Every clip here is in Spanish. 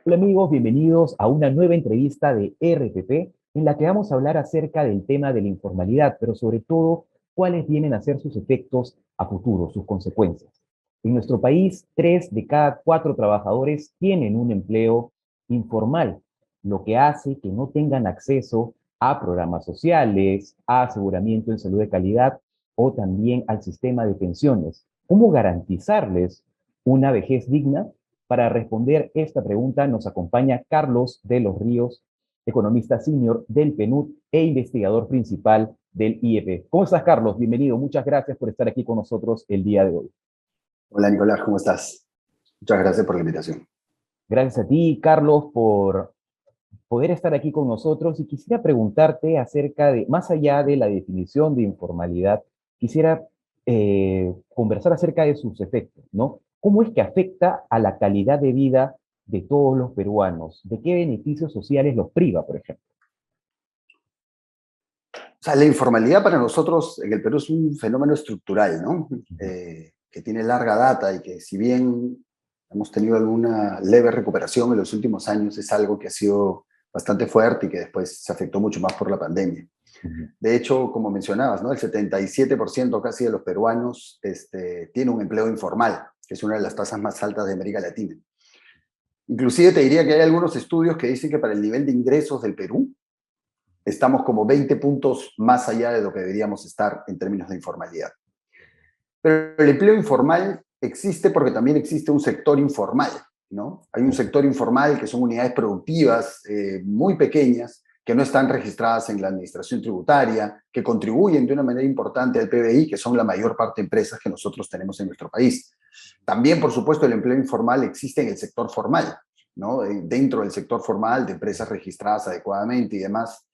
Hola amigos, bienvenidos a una nueva entrevista de RPP en la que vamos a hablar acerca del tema de la informalidad, pero sobre todo cuáles vienen a ser sus efectos a futuro, sus consecuencias. En nuestro país, 3 de cada 4 trabajadores tienen un empleo informal, lo que hace que no tengan acceso a programas sociales, a aseguramiento en salud de calidad o también al sistema de pensiones. ¿Cómo garantizarles una vejez digna? Para responder esta pregunta nos acompaña Carlos de los Ríos, economista senior del PNUD e investigador principal del IEP. ¿Cómo estás, Carlos? Bienvenido. Muchas gracias por estar aquí con nosotros el día de hoy. Hola, Nicolás, ¿cómo estás? Muchas gracias por la invitación. Gracias a ti, Carlos, por poder estar aquí con nosotros y quisiera preguntarte acerca de, más allá de la definición de informalidad, quisiera conversar acerca de sus efectos, ¿no? ¿Cómo es que afecta a la calidad de vida de todos los peruanos? ¿De qué beneficios sociales los priva, por ejemplo? O sea, la informalidad para nosotros en el Perú es un fenómeno estructural, ¿no? Que tiene larga data y que si bien hemos tenido alguna leve recuperación en los últimos años, es algo que ha sido bastante fuerte y que después se afectó mucho más por la pandemia. De hecho, como mencionabas, ¿no? El 77% casi de los peruanos tiene un empleo informal, que es una de las tasas más altas de América Latina. Inclusive te diría que hay algunos estudios que dicen que para el nivel de ingresos del Perú, estamos como 20 puntos más allá de lo que deberíamos estar en términos de informalidad. Pero el empleo informal existe porque también existe un sector informal, ¿no? Hay un sector informal que son unidades productivas muy pequeñas, que no están registradas en la administración tributaria, que contribuyen de una manera importante al PBI, que son la mayor parte de empresas que nosotros tenemos en nuestro país. También, por supuesto, el empleo informal existe en el sector formal, ¿no? Dentro del sector formal, de empresas registradas adecuadamente y demás,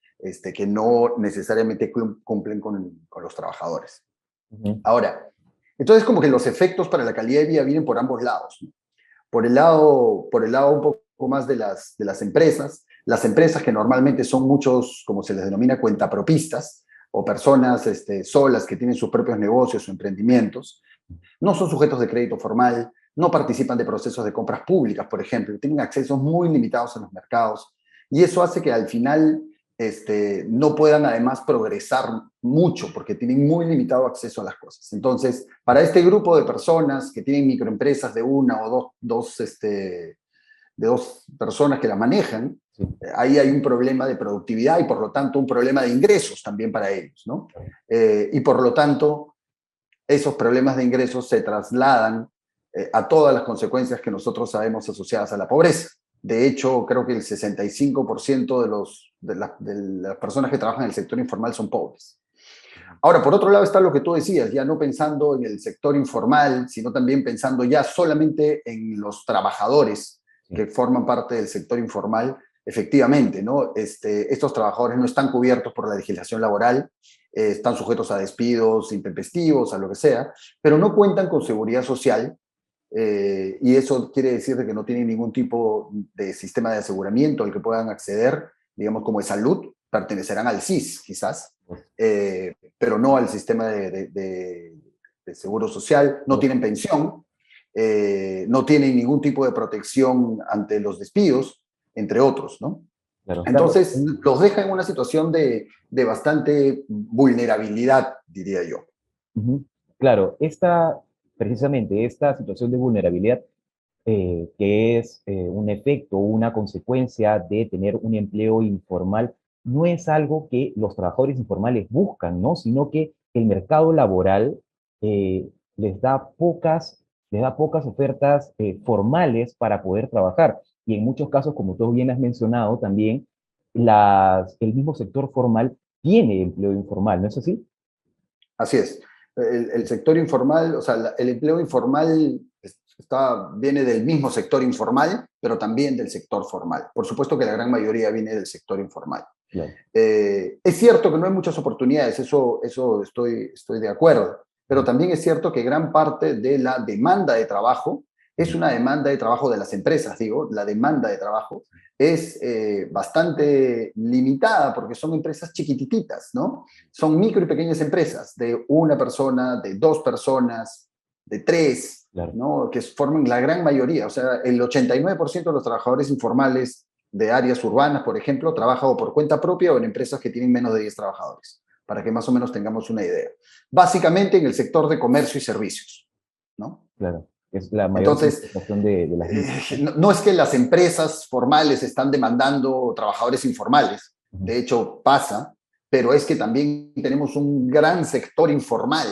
que no necesariamente cumplen con los trabajadores. Ahora, entonces como que los efectos para la calidad de vida vienen por ambos lados, ¿no? Por el lado un poco más de las empresas que normalmente son muchos, como se les denomina, cuentapropistas, o personas solas que tienen sus propios negocios o emprendimientos, no son sujetos de crédito formal, no participan de procesos de compras públicas, por ejemplo, tienen accesos muy limitados a los mercados, y eso hace que al final no puedan además progresar mucho porque tienen muy limitado acceso a las cosas. Entonces, para este grupo de personas que tienen microempresas de una o de dos personas que la manejan, Sí. Ahí hay un problema de productividad y por lo tanto un problema de ingresos también para ellos, ¿no? Y por lo tanto, esos problemas de ingresos se trasladan a todas las consecuencias que nosotros sabemos asociadas a la pobreza. De hecho, creo que el 65% de las personas que trabajan en el sector informal son pobres. Ahora, por otro lado está lo que tú decías, ya no pensando en el sector informal, sino también pensando ya solamente en los trabajadores que forman parte del sector informal. Efectivamente, ¿no? Estos trabajadores no están cubiertos por la legislación laboral, están sujetos a despidos intempestivos, a lo que sea, pero no cuentan con seguridad social, y eso quiere decir que no tienen ningún tipo de sistema de aseguramiento al que puedan acceder, digamos como de salud, pertenecerán al SIS quizás, pero no al sistema de seguro social, no tienen pensión, no tienen ningún tipo de protección ante los despidos, entre otros, ¿no? Claro, Entonces, claro. los deja en una situación de bastante vulnerabilidad, diría yo. Claro, precisamente esta situación de vulnerabilidad que es un efecto o una consecuencia de tener un empleo informal, no es algo que los trabajadores informales buscan, ¿no? Sino que el mercado laboral eh, les da pocas ofertas formales para poder trabajar. Y en muchos casos, como tú bien has mencionado también, el mismo sector formal tiene empleo informal, ¿no es así? Así es. El sector informal, o sea, el empleo informal viene del mismo sector informal, pero también del sector formal. Por supuesto que la gran mayoría viene del sector informal. Claro. Es cierto que no hay muchas oportunidades, eso estoy de acuerdo, pero también es cierto que gran parte de la demanda de trabajo es una demanda de trabajo de las empresas, digo, la demanda de trabajo es bastante limitada porque son empresas chiquititas, ¿no? Son micro y pequeñas empresas de una persona, de dos personas, de tres, claro. ¿no? Que forman la gran mayoría. O sea, el 89% de los trabajadores informales de áreas urbanas, por ejemplo, trabaja o por cuenta propia o en empresas que tienen menos de 10 trabajadores, para que más o menos tengamos una idea. Básicamente en el sector de comercio y servicios, ¿no? Claro, es la mayor Entonces, concentración de las mismas, ¿no? no es que las empresas formales están demandando trabajadores informales, Ujú. de hecho pasa, pero es que también tenemos un gran sector informal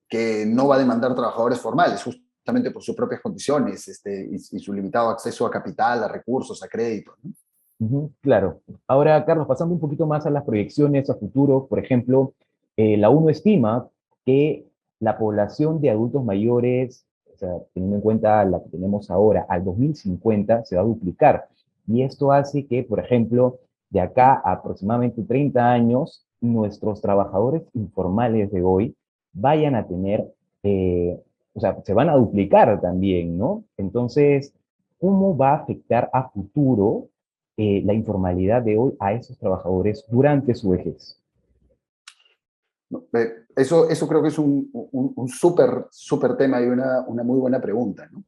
que no va a demandar trabajadores formales, justamente por sus propias condiciones y su limitado acceso a capital, a recursos, a crédito, ¿no? Ujú, claro. Ahora, Carlos, pasando un poquito más a las proyecciones a futuro, por ejemplo, la ONU estima que la población de adultos mayores, o sea, teniendo en cuenta la que tenemos ahora, al 2050 se va a duplicar. Y esto hace que, por ejemplo, de acá a aproximadamente 30 años, nuestros trabajadores informales de hoy vayan a tener, o sea, se van a duplicar también, ¿no? Entonces, ¿cómo va a afectar a futuro la informalidad de hoy a esos trabajadores durante su vejez? ¿No? Eso creo que es un súper tema y una muy buena pregunta, ¿no?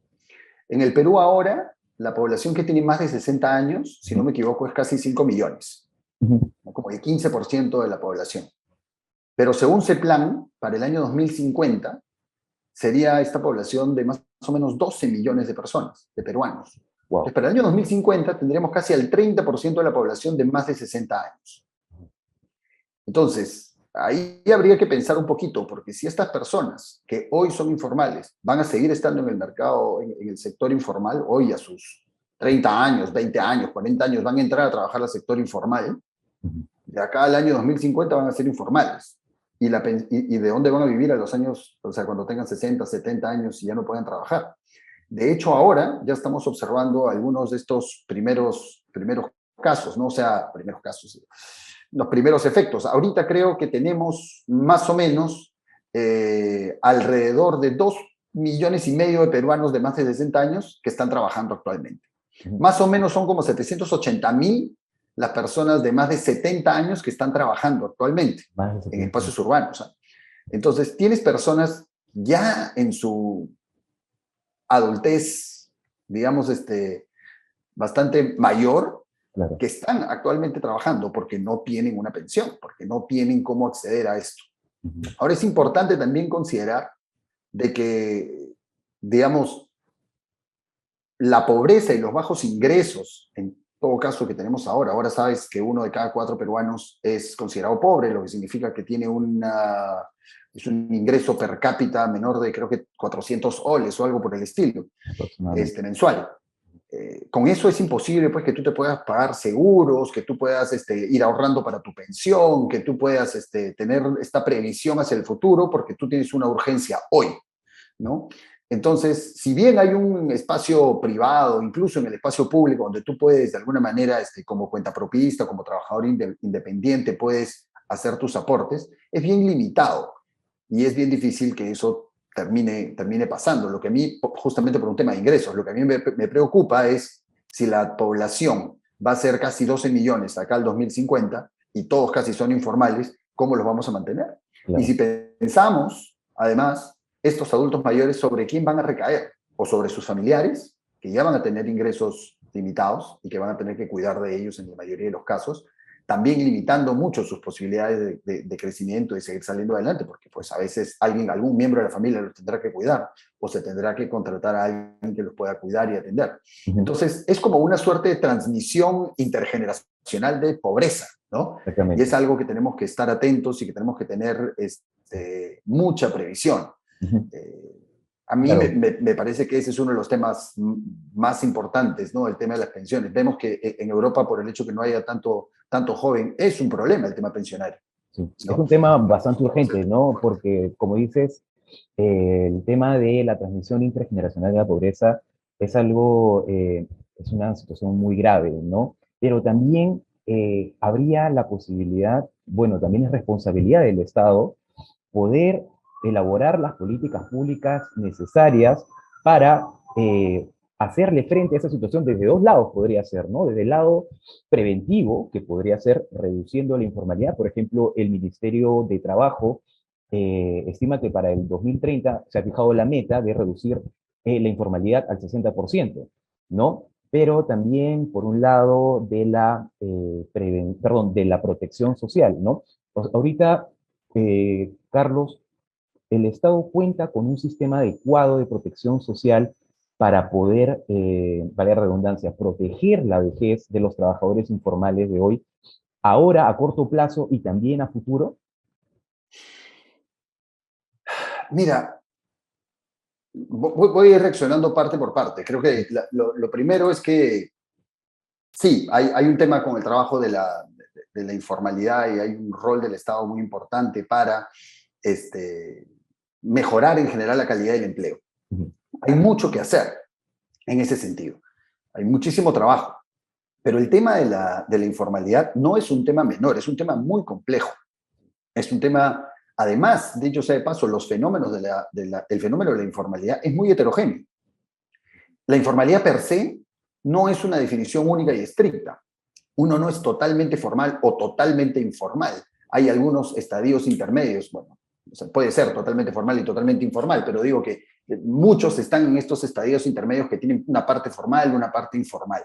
En el Perú ahora, la población que tiene más de 60 años, si no Ujú, me equivoco, es casi 5 millones, ujú. ¿no? Como el 15% de la población. Pero según CEPLAN, para el año 2050, sería esta población de más o menos 12 millones de personas, de peruanos. Entonces, Wow. para el año 2050 tendremos casi el 30% de la población de más de 60 años. Entonces, ahí habría que pensar un poquito, porque si estas personas que hoy son informales van a seguir estando en el mercado, en el sector informal, hoy a sus 30 años, 20 años, 40 años, van a entrar a trabajar al sector informal, Ujú. de acá al año 2050 van a ser informales. ¿Y de dónde van a vivir a los años, o sea, cuando tengan 60, 70 años y ya no puedan trabajar? De hecho, ahora ya estamos observando algunos de estos primeros casos, ¿no? O sea, primeros casos, los primeros efectos. Ahorita creo que tenemos más o menos alrededor de 2,5 millones de peruanos de más de 60 años que están trabajando actualmente. Ujú. Más o menos son como 780,000 las personas de más de 70 años que están trabajando actualmente Más de en 70. espacios urbanos, ¿ah? Entonces, tienes personas ya en su adultez, digamos, bastante mayor, Claro. que están actualmente trabajando porque no tienen una pensión, porque no tienen cómo acceder a esto. Ujú. Ahora es importante también considerar de que, digamos, la pobreza y los bajos ingresos, en todo caso que tenemos ahora sabes que 1 de cada 4 peruanos es considerado pobre, lo que significa que tiene es un ingreso per cápita menor de creo que 400 oles o algo por el estilo, Aproximadamente. mensual. Con eso es imposible pues que tú te puedas pagar seguros, que tú puedas ir ahorrando para tu pensión, que tú puedas tener esta previsión hacia el futuro porque tú tienes una urgencia hoy, ¿no? Entonces, si bien hay un espacio privado, incluso en el espacio público, donde tú puedes de alguna manera, como cuentapropista, como trabajador independiente, puedes hacer tus aportes, es bien limitado y es bien difícil que eso termine pasando. Lo que a mí, justamente por un tema de ingresos, lo que a mí me preocupa es si la población va a ser casi 12 millones acá al 2050 y todos casi son informales, ¿cómo los vamos a mantener? Y Claro. si pensamos, además, estos adultos mayores sobre quién van a recaer, o sobre sus familiares, que ya van a tener ingresos limitados y que van a tener que cuidar de ellos en la mayoría de los casos, también limitando mucho sus posibilidades de crecimiento y seguir saliendo adelante, porque pues a veces algún miembro de la familia los tendrá que cuidar o se tendrá que contratar a alguien que los pueda cuidar y atender. Ujú. Entonces, es como una suerte de transmisión intergeneracional de pobreza, ¿no? Y es Exactamente. algo que tenemos que estar atentos y que tenemos que tener mucha previsión. Ujú. Eh, a mí Claro. me parece que ese es uno de los temas más importantes, ¿no? El tema de las pensiones. Vemos que en Europa, por el hecho que no haya tanto joven, es un problema el tema pensionario, Sí. Es un ¿no? tema bastante urgente, ¿no? Porque, como dices, el tema de la transmisión intergeneracional de la pobreza es algo, es una situación muy grave, ¿no? Pero también habría la posibilidad, bueno, también es responsabilidad del Estado poder elaborar las políticas públicas necesarias para hacerle frente a esa situación desde dos lados podría ser, ¿no? Desde el lado preventivo, que podría ser reduciendo la informalidad. Por ejemplo, el Ministerio de Trabajo estima que para el 2030 se ha fijado la meta de reducir la informalidad al 60%, ¿no? Pero también, por un lado, de la protección social, ¿no? Ahorita, Carlos, el Estado cuenta con un sistema adecuado de protección social para poder, vale la redundancia, proteger la vejez de los trabajadores informales de hoy, ahora a corto plazo y también a futuro. Mira, voy a ir reaccionando parte por parte. Creo que lo primero es que sí, hay un tema con el trabajo de la informalidad y hay un rol del Estado muy importante para mejorar en general la calidad del empleo. Ujú. Hay mucho que hacer en ese sentido. Hay muchísimo trabajo. Pero el tema de la informalidad no es un tema menor, es un tema muy complejo. Es un tema, además, dicho sea de paso, los fenómenos el fenómeno de la informalidad es muy heterogéneo. La informalidad per se no es una definición única y estricta. Uno no es totalmente formal o totalmente informal. Hay algunos estadios intermedios. Bueno, o sea, puede ser totalmente formal y totalmente informal, pero digo que muchos están en estos estadios intermedios que tienen una parte formal y una parte informal.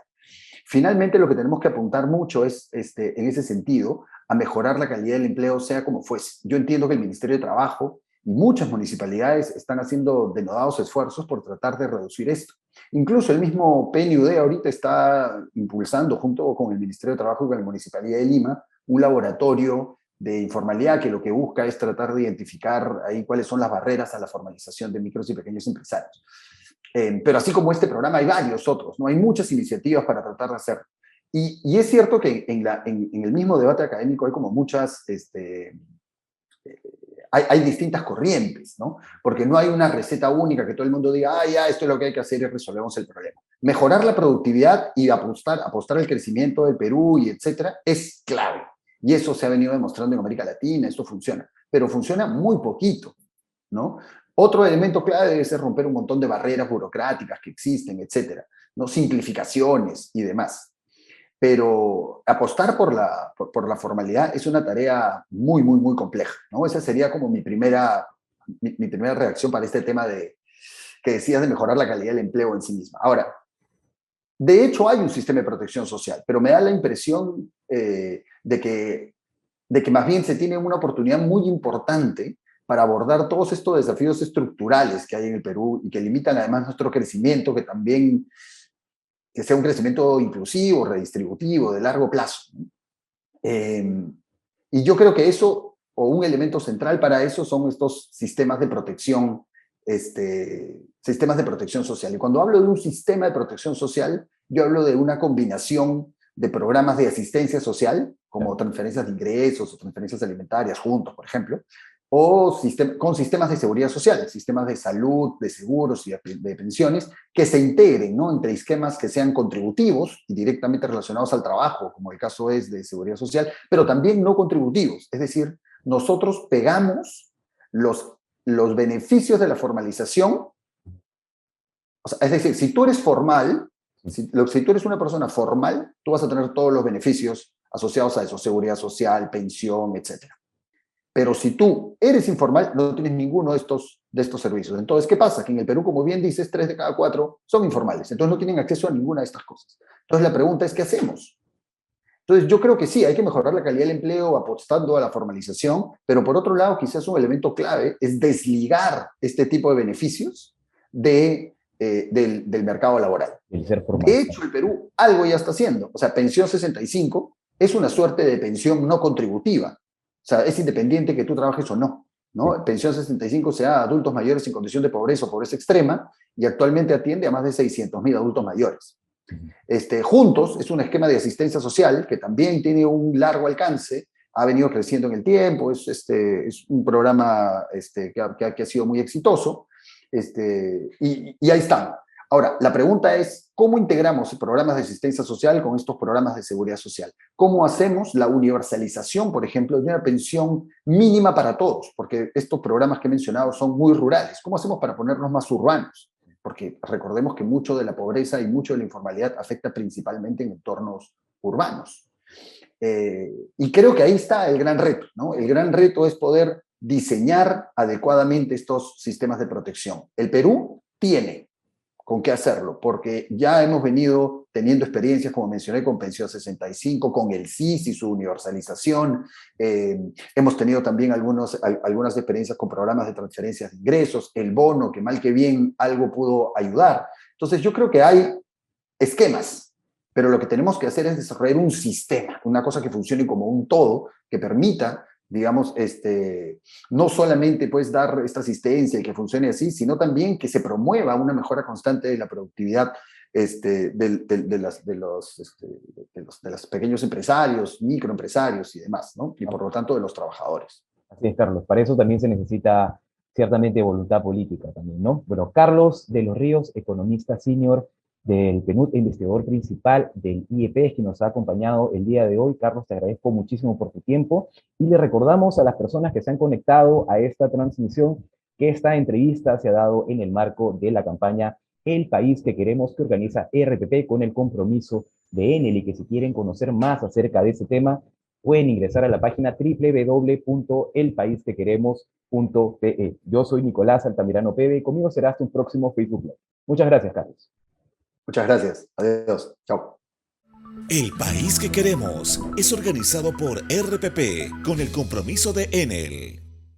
Finalmente, lo que tenemos que apuntar mucho es, en ese sentido, a mejorar la calidad del empleo, sea como fuese. Yo entiendo que el Ministerio de Trabajo y muchas municipalidades están haciendo denodados esfuerzos por tratar de reducir esto. Incluso el mismo PNUD ahorita está impulsando, junto con el Ministerio de Trabajo y con la Municipalidad de Lima, un laboratorio de informalidad que lo que busca es tratar de identificar ahí cuáles son las barreras a la formalización de micros y pequeños empresarios. Pero así como este programa hay varios otros, ¿no? Hay muchas iniciativas para tratar de hacerlo. Y es cierto que en el mismo debate académico hay como muchas, hay distintas corrientes, ¿no? Porque no hay una receta única que todo el mundo diga, ah, ya, esto es lo que hay que hacer y resolvemos el problema. Mejorar la productividad y apostar al crecimiento del Perú y etcétera es clave. Y eso se ha venido demostrando en América Latina, esto funciona. Pero funciona muy poquito, ¿no? Otro elemento clave debe ser romper un montón de barreras burocráticas que existen, etcétera, ¿no? Simplificaciones y demás. Pero apostar por la formalidad es una tarea muy, muy, muy compleja, ¿no? Esa sería como mi primera reacción para este tema que decías de mejorar la calidad del empleo en sí misma. Ahora, de hecho hay un sistema de protección social, pero me da la impresión de que más bien se tiene una oportunidad muy importante para abordar todos estos desafíos estructurales que hay en el Perú y que limitan además nuestro crecimiento, que sea un crecimiento inclusivo, redistributivo, de largo plazo. Y yo creo que eso, o un elemento central para eso, son estos sistemas de protección, sistemas de protección social. Y cuando hablo de un sistema de protección social, yo hablo de una combinación de programas de asistencia social, como transferencias de ingresos o transferencias alimentarias juntos, por ejemplo, o con sistemas de seguridad social, sistemas de salud, de seguros y de pensiones, que se integren, ¿no? Entre esquemas que sean contributivos y directamente relacionados al trabajo, como el caso es de seguridad social, pero también no contributivos. Es decir, nosotros pegamos los beneficios de la formalización. O sea, es decir, si tú eres formal, si tú eres una persona formal, tú vas a tener todos los beneficios asociados a eso, seguridad social, pensión, etcétera. Pero si tú eres informal, no tienes ninguno de estos servicios. Entonces, ¿qué pasa? Que en el Perú, como bien dices, 3 de cada 4 son informales. Entonces, no tienen acceso a ninguna de estas cosas. Entonces, la pregunta es, ¿qué hacemos? Entonces, yo creo que sí, hay que mejorar la calidad del empleo apostando a la formalización, pero por otro lado, quizás un elemento clave es desligar este tipo de beneficios del mercado laboral. El ser formal. De hecho, el Perú algo ya está haciendo. O sea, pensión 65 es una suerte de pensión no contributiva. O sea, es independiente que tú trabajes o no, ¿no? Sí. Pensión 65 se da a adultos mayores en condición de pobreza o pobreza extrema y actualmente atiende a más de 600.000 adultos mayores. Juntos es un esquema de asistencia social que también tiene un largo alcance, ha venido creciendo en el tiempo, es un programa que ha sido muy exitoso, y ahí están. Ahora, la pregunta es, ¿cómo integramos programas de asistencia social con estos programas de seguridad social? ¿Cómo hacemos la universalización, por ejemplo, de una pensión mínima para todos? Porque estos programas que he mencionado son muy rurales. ¿Cómo hacemos para ponernos más urbanos? Porque recordemos que mucho de la pobreza y mucho de la informalidad afecta principalmente en entornos urbanos. Y creo que ahí está el gran reto, ¿no? El gran reto es poder diseñar adecuadamente estos sistemas de protección. El Perú tiene con qué hacerlo, porque ya hemos venido teniendo experiencias, como mencioné, con Pensión 65, con el SIS y su universalización. Hemos tenido también algunas experiencias con programas de transferencias de ingresos, el bono, que mal que bien algo pudo ayudar. Entonces yo creo que hay esquemas, pero lo que tenemos que hacer es desarrollar un sistema, una cosa que funcione como un todo, que permita, digamos, no solamente pues dar esta asistencia y que funcione así, sino también que se promueva una mejora constante de la productividad de los pequeños empresarios, microempresarios y demás, ¿no? Y por lo tanto de los trabajadores. Así es, Carlos. Para eso también se necesita ciertamente voluntad política también, ¿no? Bueno, Carlos de los Ríos, economista senior del PNUD, investigador principal del IEP, es quien nos ha acompañado el día de hoy. Carlos, te agradezco muchísimo por tu tiempo y le recordamos a las personas que se han conectado a esta transmisión que esta entrevista se ha dado en el marco de la campaña El País que Queremos, que organiza RPP con el compromiso de Enel, y que si quieren conocer más acerca de ese tema, pueden ingresar a la página www.elpaisquequeremos.pe. Yo soy Nicolás Altamirano Pebe y conmigo será hasta un próximo Facebook Live. Muchas gracias, Carlos. Muchas gracias. Adiós. Chao. El País que Queremos es organizado por RPP con el compromiso de Enel.